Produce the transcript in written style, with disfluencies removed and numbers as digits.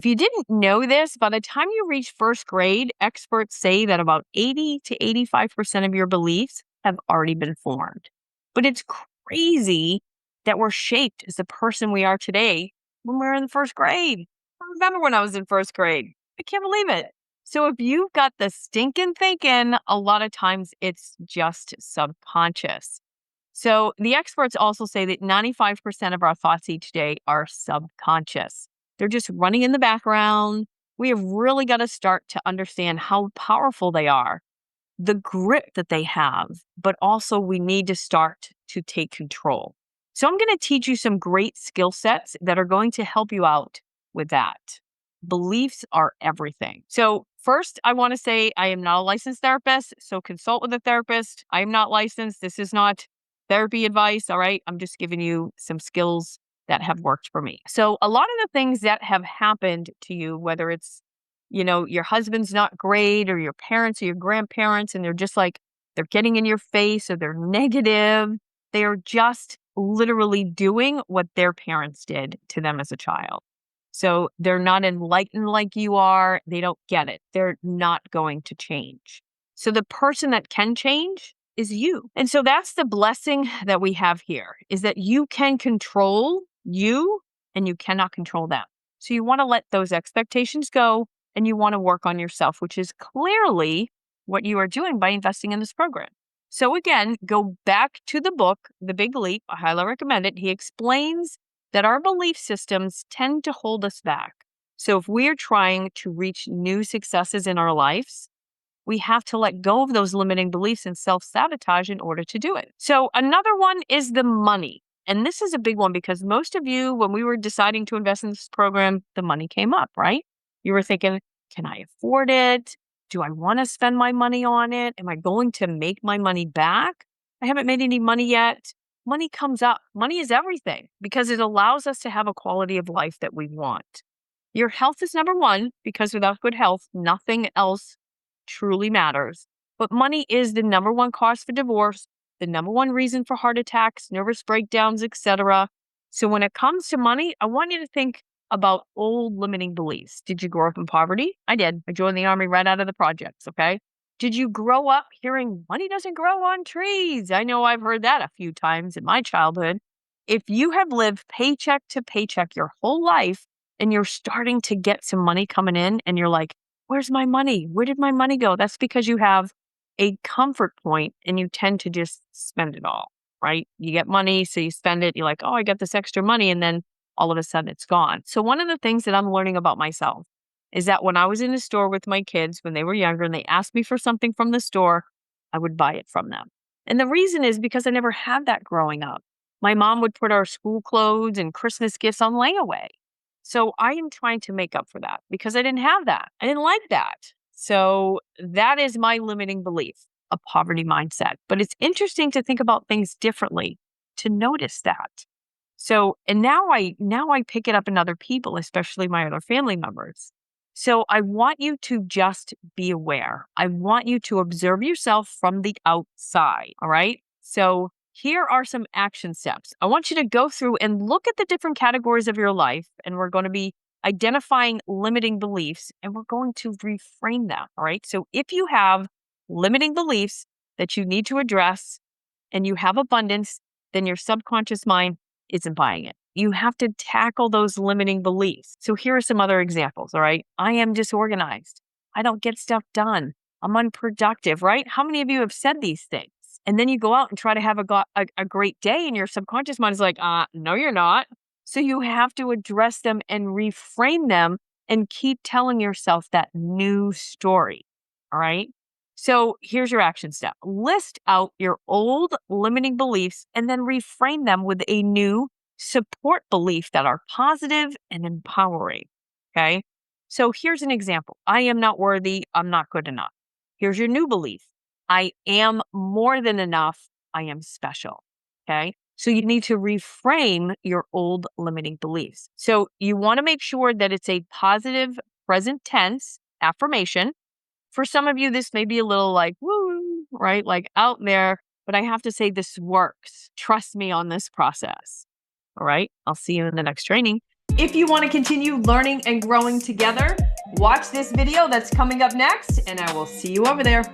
If you didn't know this, by the time you reach first grade, experts say that about 80 to 85% of your beliefs have already been formed. But it's crazy that we're shaped as the person we are today when we're in first grade. I remember when I was in first grade. I can't believe it. So if you've got the stinking thinking, a lot of times it's just subconscious. So the experts also say that 95% of our thoughts each day are subconscious. They're just running in the background. We have really got to start to understand how powerful they are, the grip that they have, but also we need to start to take control. So I'm going to teach you some great skill sets that are going to help you out with that. Beliefs are everything. So first, I want to say I am not a licensed therapist, so consult with a therapist. I am not licensed. This is not therapy advice, all right? I'm just giving you some skills that have worked for me. So a lot of the things that have happened to you, whether it's, your husband's not great or your parents or your grandparents, and they're just like, they're getting in your face or they're negative. They are just literally doing what their parents did to them as a child. So they're not enlightened like you are. They don't get it. They're not going to change. So the person that can change is you. And so that's the blessing that we have here, is that you can control you and you cannot control them. So you want to let those expectations go and you want to work on yourself, which is clearly what you are doing by investing in this program. So again, go back to the book, The Big Leap. I highly recommend it. He explains that our belief systems tend to hold us back. So if we're trying to reach new successes in our lives, we have to let go of those limiting beliefs and self-sabotage in order to do it. So another one is the money. And this is a big one because most of you, when we were deciding to invest in this program, the money came up, right? You were thinking, can I afford it? Do I want to spend my money on it? Am I going to make my money back? I haven't made any money yet. Money comes up. Money is everything because it allows us to have a quality of life that we want. Your health is number one because without good health, nothing else truly matters. But money is the number one cause for divorce, the number one reason for heart attacks, nervous breakdowns, etc. So when it comes to money, I want you to think about old limiting beliefs. Did you grow up in poverty? I did. I joined the Army right out of the projects, okay? Did you grow up hearing money doesn't grow on trees? I know I've heard that a few times in my childhood. If you have lived paycheck to paycheck your whole life and you're starting to get some money coming in and you're like, where's my money? Where did my money go? That's because you have a comfort point and you tend to just spend it all, right? You get money, so you spend it. You're like, oh, I got this extra money. And then all of a sudden it's gone. So one of the things that I'm learning about myself is that when I was in the store with my kids when they were younger and they asked me for something from the store, I would buy it from them. And the reason is because I never had that growing up. My mom would put our school clothes and Christmas gifts on layaway. So I am trying to make up for that because I didn't have that. I didn't like that. So that is my limiting belief, a poverty mindset. But it's interesting to think about things differently, to notice that. So, and now I pick it up in other people, especially my other family members. So I want you to just be aware. I want you to observe yourself from the outside. All right. So here are some action steps. I want you to go through and look at the different categories of your life, and we're going to be identifying limiting beliefs and we're going to reframe them. All right. So if you have limiting beliefs that you need to address and you have abundance, then your subconscious mind isn't buying it. You have to tackle those limiting beliefs. So here are some other examples. All right. I am disorganized. I don't get stuff done. I'm unproductive, right? How many of you have said these things? And then you go out and try to have a great day and your subconscious mind is like, no, you're not. So you have to address them and reframe them and keep telling yourself that new story. All right. So here's your action step. List out your old limiting beliefs and then reframe them with a new support belief that are positive and empowering. Okay. So here's an example. I am not worthy. I'm not good enough. Here's your new belief. I am more than enough. I am special. Okay. So you need to reframe your old limiting beliefs. So you want to make sure that it's a positive present tense affirmation. For some of you, this may be a little like, woo, right? Like out there, but I have to say this works. Trust me on this process. All right. I'll see you in the next training. If you want to continue learning and growing together, watch this video that's coming up next, and I will see you over there.